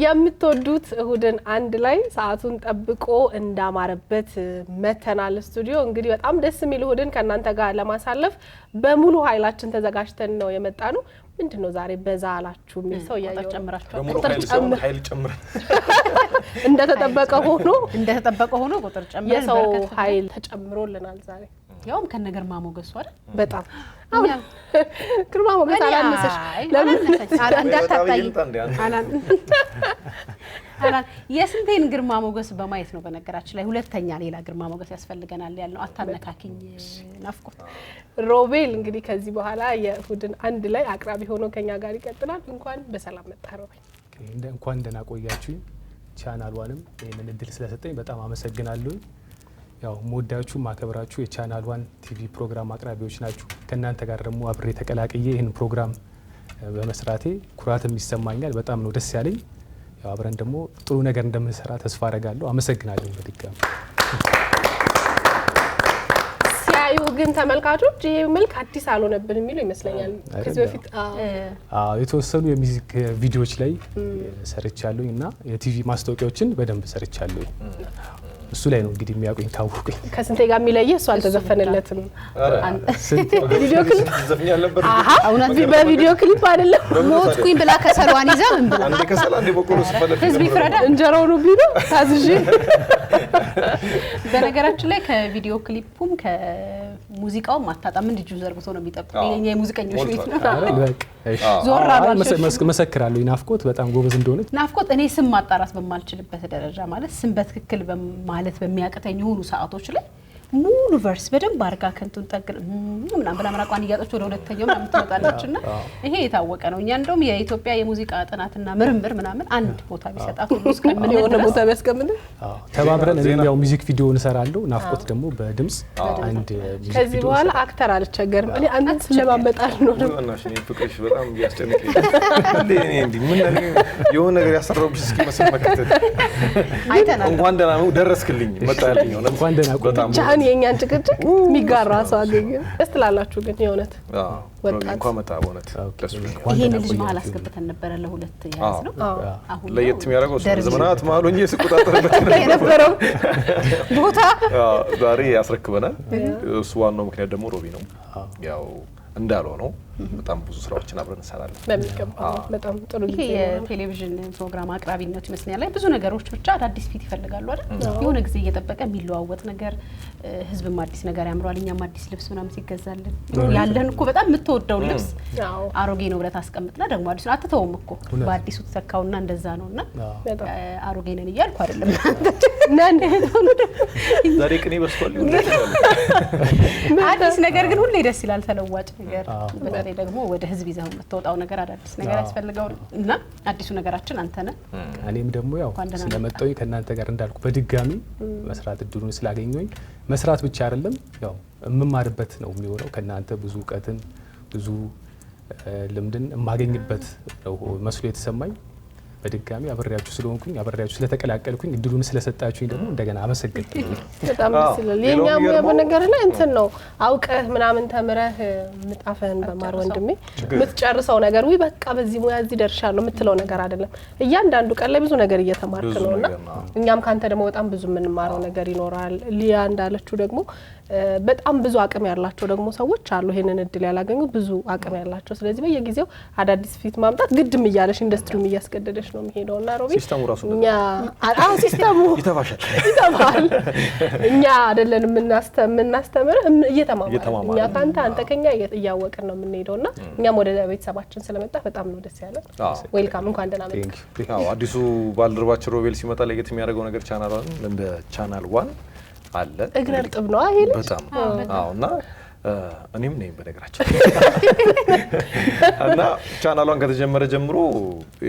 የምትወዱት እሁድን አንድ ላይ ሰዓቱን ጠብቆ እንዳማረበት መተናል ስቱዲዮ እንግዲህ በጣም ደስ የሚል እሁድን ከናንተ ጋር ለማሳለፍ በሙሉ ኃይላችን ተዘጋጅተን ነው የመጣነው ምንድነው ዛሬ በዛ አላችሁ የሚሰው ያየው ቁጥር ጨምር ኃይል ጨምር እንደተጠበቀ ሆኖ ቁጥር ጨምር የሰው ኃይል ተጨምሮልናል ዛሬ ያውም ከነገርማ ሞገስ አይደል በጣም ግርማ ሞገስ አላነሰሽ ለምን እንዳታጣይ አላ የስንቴን ግርማ ሞገስ በማየት ነው በነገራችን ላይ ሁለተኛ ሌላ ግርማ ሞገስ ያስፈልገናል ያልነው አታነካኪኝ ናፍቆት ሮቤል እንግዲህ ከዚህ በኋላ የእሁድን አንድ ላይ አቅራቢ ሆኖ ከኛ ጋር ይቀጥላል እንኳን በሰላም መጣ ሮቤል እንኳን ደህና ቆያችሁ ቻናልዋንም ይሄንን እድል ስለሰጠኝ በጣም አመሰግናለሁ ያው ሞዳችሁ ማከብራችሁ የቻናል 1 ቲቪ ፕሮግራም አቅራቢዎች ናችሁ ከናንተ ጋር ደግሞ አብሬ ተቀላቅዬ ይሄን ፕሮግራም በመስራቴ ኩራትም ይሰማኛል በጣም ነው ደስ ያለኝ ያው አብረን ደግሞ ጥሩ ነገር እንደምንሰራ ተስፋ አደርጋለሁ አመሰግናለሁ በድጋሚ ሲያዩ ግን ተመልካቾች ይሄ መልክ አዲስ አልሆነብን የሚሉ ይመስለኛል ከዚህ በፊት የተወሰኑ የሙዚክ ቪዲዮዎች ላይ ሰርቻለሁ እና የቲቪ ማስታወቂያዎችን በደንብ ሰርቻለሁ እሱ ላይ ነው እንግዲህ የሚያቆኝ ታውቁኝ ከስንቴ ጋር የሚለየ እሱ አልተዘፈነለትም ቪዲዮ ክሊፕ ዘፈኛል ነበር በቪዲዮ ክሊፕ አይደለም ሞትኩኝ ብላ ከሰሏን ይዛ ምን ብላ አንዴ ከሰላ አንዴ በቆሎ ሲፈለግ ህዝብ ይፍረዳ እንጀራው ነው ቢሉ ታዝጂ በነገራችን ላይ ከቪዲዮ ክሊፑም ከሙዚቃው ማታጣም እንዲጁ ዘርግቶ ነው የሚጠብቀው የኛ የሙዚቀኞች ቤት ነው ዞራባል መሰክራለሁ ናፍቆት በጣም ጎበዝ እንደሆነች ናፍቆት እኔ ስም ማጣራት በማልችልበት ደረጃ ማለት ስም በትክክል ማለት በሚያቀተኝ ሆኑ ሰዓቶች ላይ ሙሉ ቨርስ በደንብ አርጋ ከንቱን ጠግል ምናምን ብላ መራቋን እያጠች ወደ ሁለተኛው ምናምን ትወጣለችና ይሄ የታወቀ ነው እኛ እንደውም የኢትዮጵያ የሙዚቃ ጥናትና ምርምር ምናምን አንድ ቦታ ቢሰጣት ሁሉ እስከምን የሆነ ቦታ ቢያስቀምጥ ተባብረን እኔ ያው ሚውዚክ ቪዲዮ እንሰራለሁ ናፍቆት ደግሞ በድምጽ አንድ ሚውዚክ ከዚህ በኋላ አክተር አልቸገርም እኔ አንተን ስለማመጣል ነው እናሽ እኔ ፍቅርሽ በጣም ያስጨንቀኝ እኔ እንዴ ምን ነገር የሆነ ነገር ያሰራውብሽ እስኪ መስል መከተል አይተናል እንኳን ደህና ነው ደረስክልኝ መጣልኝ ሆነ እንኳን ደህና በጣም የኛን ጭቅጭቅ የሚጋራ ሰው አገኘ ደስ ትላላችሁ ግን የሆነት ወጣት እንኳን መጣ በእውነት ይሄን ልጅ መሀል አስገብተን ነበር ለሁለት ያዝ ነው አሁን ለየት የሚያደርገው ዘመናት መሀል ሆኜ ስቆጣጠርበት የነበረው ቦታ ዛሬ ያስረክበናል እሱ ዋናው ምክንያት ደግሞ ሮቢ ነው ያው እንዳለው ነው በጣም ብዙ ስራዎችን አብረን እንሰራለን በሚገባ በጣም ጥሩ ጊዜ ይሄ የቴሌቪዥን ፕሮግራም አቅራቢነት ይመስላል ላይ ብዙ ነገሮች ብቻ አዲስ ፊት ይፈልጋሉ አይደል የሆነ ጊዜ እየተጠበቀ የሚለዋወጥ ነገር ህዝብም አዲስ ነገር ያምራል እኛም አዲስ ልብስ ምናምን ሲገዛልን ያለን እኮ በጣም የምትወደው ልብስ አሮጌ ነው ብለህ ታስቀምጥና ደግሞ አዲስ አትተውም እኮ በአዲሱ ተተካውና እንደዛ ነውና አሮጌ ነን እያልኩ አይደለም ነን ዛሬ ቅኔ በስቷል አዲስ ነገር ግን ሁሌ ደስ ይላል ተለዋጭ ነገር በተለይ ደግሞ ወደ ህዝብ ይዘው መተውጣው ነገር አዳዲስ ነገር ያስፈልጋው እና አዲሱ ነገራችን አንተ ነህ እኔም ደግሞ ያው ስለመጣው ከናንተ ጋር እንዳልኩ በድጋሚ መስራት እድሉን ስላገኘኝ መስራት ብቻ አይደለም ያው እምማርበት ነው የሚሆነው ከናንተ ብዙ ዕውቀትን ብዙ ልምድን ማገኝበት ነው መስሎ የተሰማኝ በድጋሚ አብሬያችሁ ስለሆንኩኝ አብሬያችሁ ስለተቀላቀልኩኝ እድሉን ስለሰጣችሁኝ ደግሞ እንደገና አመሰግናለሁ በጣም ደስ ይላል የኛ ሙያ በነገር ላይ እንትን ነው አውቀህ ምናምን ተምረህ ምጣፈን በማር ወንድሜ ምትጨርሰው ነገር ወይ በቃ በዚህ ሙያ እዚህ ደርሻለሁ የምትለው ነገር አይደለም እያንዳንዱ ቀን ላይ ብዙ ነገር እየተማርክ ነውና እኛም ካንተ ደግሞ በጣም ብዙ የምንማረው ነገር ይኖራል ሊያ እንዳለችው ደግሞ በጣም ብዙ አቅም ያላቸው ደግሞ ሰዎች አሉ ይሄንን እድል ያላገኙ ብዙ አቅም ያላቸው ስለዚህ በየጊዜው አዳዲስ ፊት ማምጣት ግድም እያለሽ ኢንዱስትሪውም እያስገደደሽ ነው የሚሄደውና ሮቢ ሲስተሙ ራሱ እኛ ሲስተሙ ይተባል እኛ አይደለን የምናስተምር እየተማማርን እኛ አንተ ከኛ እያወቅን ነው የምንሄደውና እኛም ወደ ቤተሰባችን ስለመጣ በጣም ነው ደስ ያለን ዌልካም እንኳን ደህና መጣ አዲሱ ባልደረባችን ሮቤል ሲመጣ ለየት የሚያደርገው ነገር ቻናሏን እንደ ቻናል 1 አለ እግረ ጥብ ነው አይሄ በጣም አውና እኔም ነኝ በነገራችን እና ቻናሏን ከተጀመረ ጀምሮ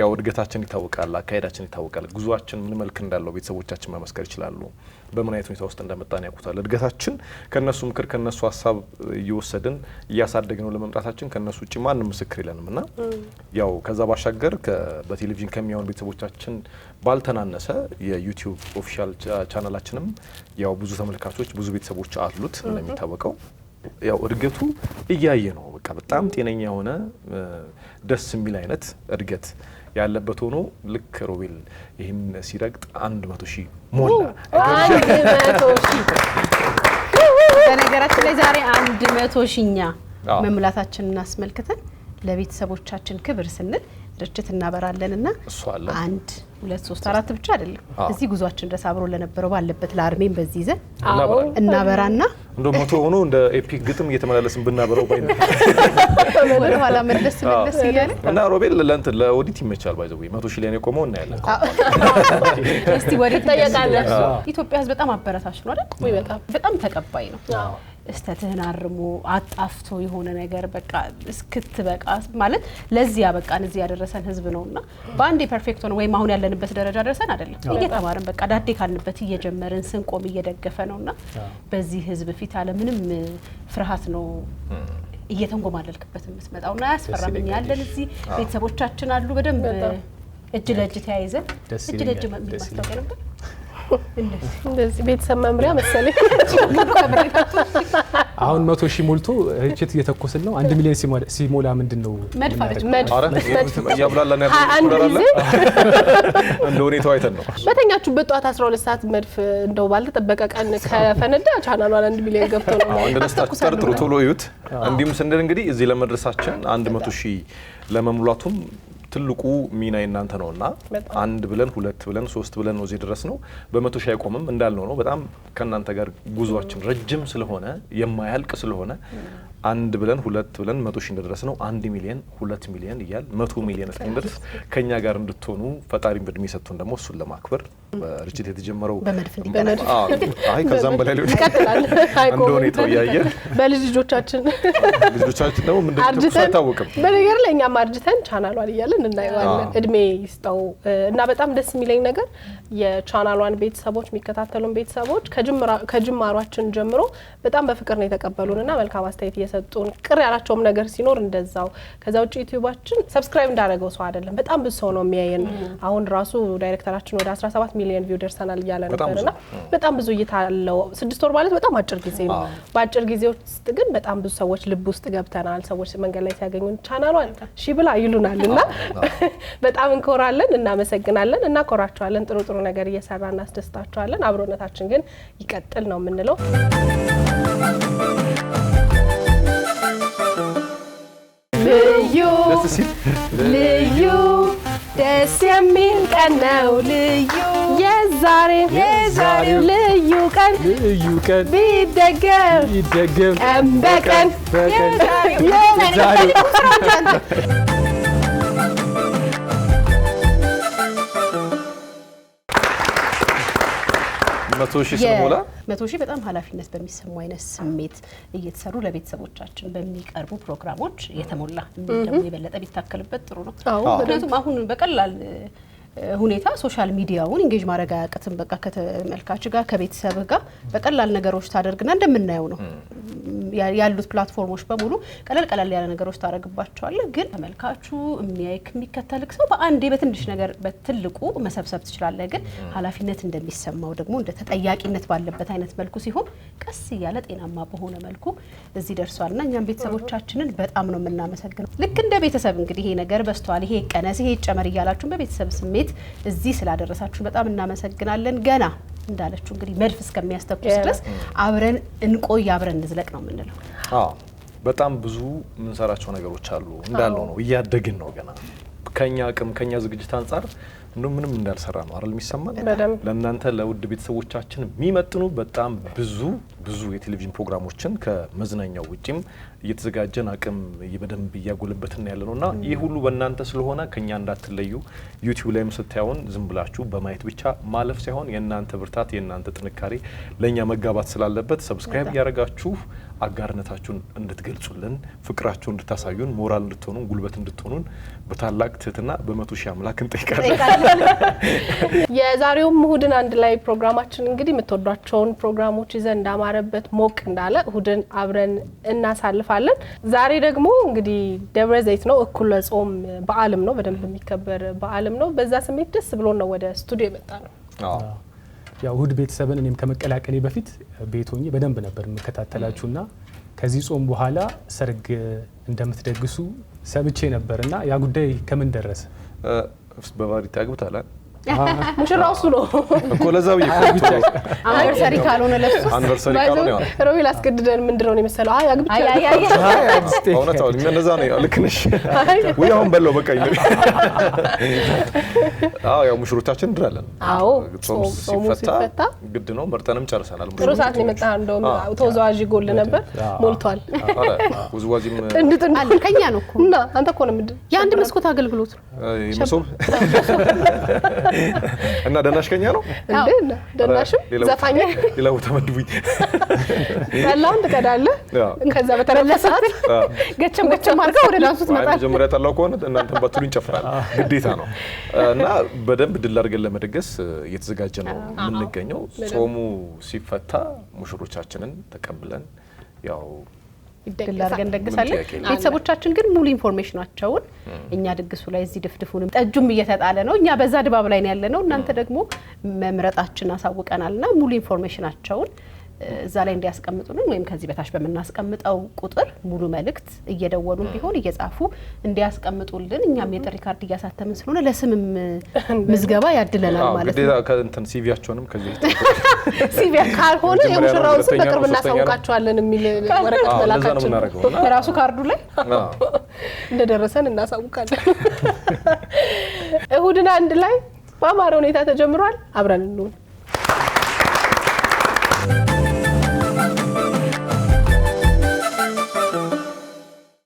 ያው እድገታችን ይታወቃል አካሄዳችን ይታወቃል ጉዟችን ምን መልክ እንዳለው ቤተሰቦቻችን መመስከር ይችላሉ በምን አይነት ሁኔታ ውስጥ እንደመጣን ያውቁታል እድገታችን ከነሱ ምክር ከነሱ ሐሳብ እየወሰድን እያሳደግነው ለመምጣታችን ከነሱ ውጪ ማንንም ምስክር የለንምና ያው ከዛ ባሻገር በቴሌቪዥን ከሚያውን ቤተሰቦቻችን ባልተናነሰ የዩቲዩብ ኦፊሻል ቻናላችንም ያው ብዙ ተመልካቾች ብዙ ቤተሰቦች አሉት እንደሚታወቀው ያው እድገቱ እያየ ነው በቃ በጣም ጤነኛ ሆነ ደስ የሚል አይነት እድገት ያለበት ሆኖ ልክ ሮቤል ይህን ሲረግጥ 100,000 ሞላ። 100,000 በነገራችን ላይ ዛሬ 100,000ኛ መሙላታችንን አስመልክተን ለቤተሰቦቻችን ክብር ስንል ርችት እናበራለንና 1 2 3 4 ብቻ አይደለም እዚህ ጉዟችን ድረስ አብሮ ለነበረው ባለበት ለአርሜን በዚህ ይዘን እናበራና እንደ 100 ሆኖ እንደ ኤፒክ ግጥም እየተመላለስን ብናበረው ባይ ነው ወደ ኋላ መለስ እያለ እና ሮቤል ለኦዲት ይመቻል ባይዘው 100,000 ላይ ነው ቆመው እና ያለ እስቲ ወደ ተጠያቃለህ ኢትዮጵያ ህዝብ በጣም አበረታች ነው አይደል ወይ በጣም ተቀባይ ነው እስተትህን አርሞ አጣፍቶ የሆነ ነገር በቃ እስክትበቃ ማለት ለዚህ ያበቃን እዚህ ያደረሰን ህዝብ ነውና በአንዴ ፐርፌክት ሆነ ወይ አሁን ያለንበት ደረጃ ደርሰን አይደለም እየተማረን በቃ ዳዴ ካልንበት እየጀመርን ስንቆም እየደገፈ ነውና በዚህ ህዝብ ፊት አለ ምንም ፍርሃት ነው እየተንጎማለልክበት የምትመጣውና ያስፈራም ያለን እዚህ ቤተሰቦቻችን አሉ በደንብ እጅ ለእጅ ተያይዘን እጅ ለእጅ ማስተዋወቅ ነበር እንደዚህ ቤተሰብ መምሪያ መሰለኝ አሁን 100,000 ሞልቶ ርችት እየተኮስን ነው 1 ሚሊዮን ሲሞላ ምንድነው ያብላላና ያብላላና እንደ ሁኔታው አይተን ነው በተኛችሁበት ጧት 12 ሰዓት መድፍ እንደው ባልተጠበቀ ቀን ከፈነዳ ቻናሏን 1 ሚሊዮን ገብቶ ነው እንደነስታችሁ ጠርጥሩ ቶሎ ይዩት እንዲሁም ስንል እንግዲህ እዚህ ለመድረሳችን 100,000 ለመሙላቱም ትልቁ ሚና እናንተ ነውና 1 ብለን 2 ብለን 3 ብለን ነው እዚህ ድረስ ነው በ100,000 አይቆምም እንዳልነው ነው በጣም ከናንተ ጋር ጉዟችን ረጅም ስለሆነ የማያልቅ ስለሆነ 1 ብለን 2 ብለን 100,000 እንደደረስ ነው 1 ሚሊዮን 2 ሚሊዮን ይያል 100 ሚሊዮን እስከሚደርስ ከኛ ጋር እንድትሆኑ ፈጣሪ በእድሜ ሰጥቶን ደግሞ እሱን ለማክበር በርችት የተጀመረው አይ ከዛም በላይ ሊሆን ይቀጥላል እንደ ሁኔታው ያየ ልጆቻችን ደግሞ ምንድነው አይታወቅም በነገር ላይ እኛም አርጅተን ቻናሏን እያለን እናየዋለን እድሜ ይስጠው እና በጣም ደስ የሚለኝ ነገር የቻናሏን ቤተሰቦች የሚከታተሉን ቤተሰቦች ከጅማሯችን ጀምሮ በጣም በፍቅር ነው የተቀበሉንና መልካም አስተያየት እየሰጡን ቅር ያላቸውም ነገር ሲኖር እንደዛው ከዛ ውጪ ዩቲዩባችን ሰብስክራይብ እንዳደረገው ሰው አይደለም በጣም ብዙ ሰው ነው የሚያየን አሁን ራሱ ዳይሬክተራችን ወደ 17 ሚሊዮን ቪው ደርሰናል እያለ ነበርና በጣም ብዙ እይታ አለው 6 ወር ማለት በጣም አጭር ጊዜ ነው በአጭር ጊዜ ውስጥ ግን በጣም ብዙ ሰዎች ልብ ውስጥ ገብተናል ሰዎች መንገድ ላይ ሲያገኙን ቻናሏን ሺ ብላ ይሉናልና በጣም እንኮራለን እናመሰግናለን እናኮራቸዋለን ጥሩ ጥሩ ነገር እየሰራና እናስደስታቸዋለን አብሮነታችን ግን ይቀጥል ነው የምንለው ልዩ ደስ የሚል ቀን ነው ልዩ የዛሬው ልዩ ቀን ቢደገም ቀን በቀን የዛሬው 100,000 ስለሞላ 100,000 በጣም ኃላፊነት በሚሰማው አይነት ስሜት እየተሰሩ ለቤተሰቦቻችን በሚቀርቡ ፕሮግራሞች የተሞላ ደግሞ የበለጠ ቢታከልበት ጥሩ ነው ምክንያቱም አሁን በቀላል ሁኔታ ሶሻል ሚዲያውን ኢንጌጅ ማድረግ አያቅትም በቃ ከተመልካች ጋር ከቤተሰብ ጋር በቀላል ነገሮች ታደርግና እንደምናየው ነው ያሉት ፕላትፎርሞች በሙሉ ቀለል ያለ ነገሮች ታረግባቸዋለህ ግን ተመልካቹ የሚከተልክ ሰው በአንዴ በትንሽ ነገር በትልቁ መሰብሰብ ትችላለህ ግን ኃላፊነት እንደሚሰማው ደግሞ እንደ ተጠያቂነት ባለበት አይነት መልኩ ሲሆን ቀስ ያለ ጤናማ በሆነ መልኩ እዚህ ደርሷልና እኛም ቤተሰቦቻችንን በጣም ነው የምናመሰግነው ልክ እንደ ቤተሰብ እንግዲህ ይሄ ነገር በስቷል ይሄ ቀነስ ይሄ ጨመር ይያላችሁ በቤተሰብ ስሜት እዚህ ስላደረሳችሁ በጣም እናመሰግናለን ገና እንዳለችው እንግዲህ መድፍ እስከሚያስተኩስ ድረስ አብረን እንቆይ አብረን እንዝለቅ ነው የምንለው በጣም ብዙ ምንሰራቸው ነገሮች አሉ እንዳለው ነው እያደግን ነው ገና ከኛ አቅም ከኛ ዝግጅት አንፃር ምንም እንዳልሰራ ነው አይደል የሚሰማን ለእናንተ ለውድ ቤተሰቦቻችን የሚመጥኑ በጣም ብዙ የቴሌቪዥን ፕሮግራሞችን ከመዝናኛው ውጪም እየተዘጋጀን አቅም በደንብ እያጎለበትን ያለነውና ይህ ሁሉ በእናንተ ስለሆነ ከኛ እንዳትለዩ ዩቲዩብ ላይም ስታዩን ዝም ብላችሁ በማየት ብቻ ማለፍ ሳይሆን የእናንተ ብርታት የእናንተ ጥንካሬ ለኛ መጋባት ስላለበት ሰብስክራይብ ያረጋችሁ አጋርነታችሁን እንድትገልጹልን ፍቅራችሁን እንድታሳዩን ሞራል እንድትሆኑን ጉልበት እንድትሆኑን በታላቅ ትህትና በ100,000 አምላክ እንጠይቃለን የዛሬው እሁድን አንድ ላይ ፕሮግራማችን እንግዲህ የምትወዷቸውን ፕሮግራሞች ይዘን እንዳማረበት ሞቅ እንዳለ እሁድን አብረን እናሳልፋለን ዛሬ ደግሞ እንግዲህ ደብረ ዘይት ነው እኩለ ጾም በዓልም ነው በደንብ የሚከበር በዓልም ነው በዛ ስሜት ደስ ብሎን ነው ወደ ስቱዲዮ የመጣ ነው ያው እሁድ ቤተሰብን እኔም ከመቀላቀሌ በፊት ቤቶኝ በደንብ ነበር መከታተላችሁና ከዚህ ጾም በኋላ ሰርግ እንደምትደግሱ ሰብቼ ነበርና ያ ጉዳይ ከምን ደረሰ በባሪታ ያግብታል ሙሽራው እሱ ነው እኮ ለዛው አኒቨርሰሪ ካልሆነ ለሱ አኒቨርሰሪ ካልሆነ ያው ሮቤል አስገድደን ምንድነው የሚመስለው አግብቻለሁ እውነት ነው እንደዛ ነው ልክ ነሽ ወይ አሁን በለው በቃ ያው ሙሽሮቻችን እንድራለን ጾም ሲፈታ ግድ ነው መርጠንም ጨርሰናል ጥሩ ሰዓት ነው የመጣው እንደውም ተወዛዋዥ ጎል ነበር ሞልቷል ውዝዋዜም አለ ከኛ ነው እኮ እና አንተ እኮ ነው ምንድን የአንድ መስኮት አገልግሎት ይመሶብ እና ደናሽ ከኛ ነው እንዴ ደናሽም ዘፋኝ ሌላው ተመድቡኝ ያላውን ተቀዳለህ ከዛ በተረፈሳት ገቸም አድርገው ወደ ዳንሱ ትመጣለህ መጀመሪያ ታላው ከሆነ እናንተም ባትሉ እንጨፍራለን ግዴታ ነው እና በደንብ ድል አድርገን ለመደገስ እየተዘጋጀ ነው የምንገኘው ጾሙ ሲፈታ ሙሽሮቻችንን ተቀብለን ያው ይደግሳለን ደግሳለን ቤተሰቦቻችን ግን ሙሉ ኢንፎርሜሽናቸውን እኛ ድግሱ ላይ እዚህ ድፍድፉንም ጠጁም እየተጣለ ነው እኛ በዛ ድባብ ላይ ነው ያለነው እናንተ ደግሞ መምረጣችን አሳውቀናልና ሙሉ ኢንፎርሜሽናቸውን እዛ ላይ እንዲያስቀምጡልን ወይም ከዚህ በታች በመናስቀምጠው ቁጥር ሙሉ መልእክት እየደወሉን ቢሆን እየጻፉ እንዲያስቀምጡልን እኛም የጥሪ ካርድ እያሳተምን ስለሆነ ለስምም ምዝገባ ያድለናል ማለት ነው ከእንትን ሲቪያቸውንም ከዚህ ሲቪ ካልሆነ የሙሽራውን ስም በቅርብ እናሳውቃቸዋለን የሚል ወረቀት መላካችን ራሱ ካርዱ ላይ እንደደረሰን እናሳውቃለን እሁድን አንድ ላይ በአማረ ሁኔታ ተጀምሯል አብረን እንሁን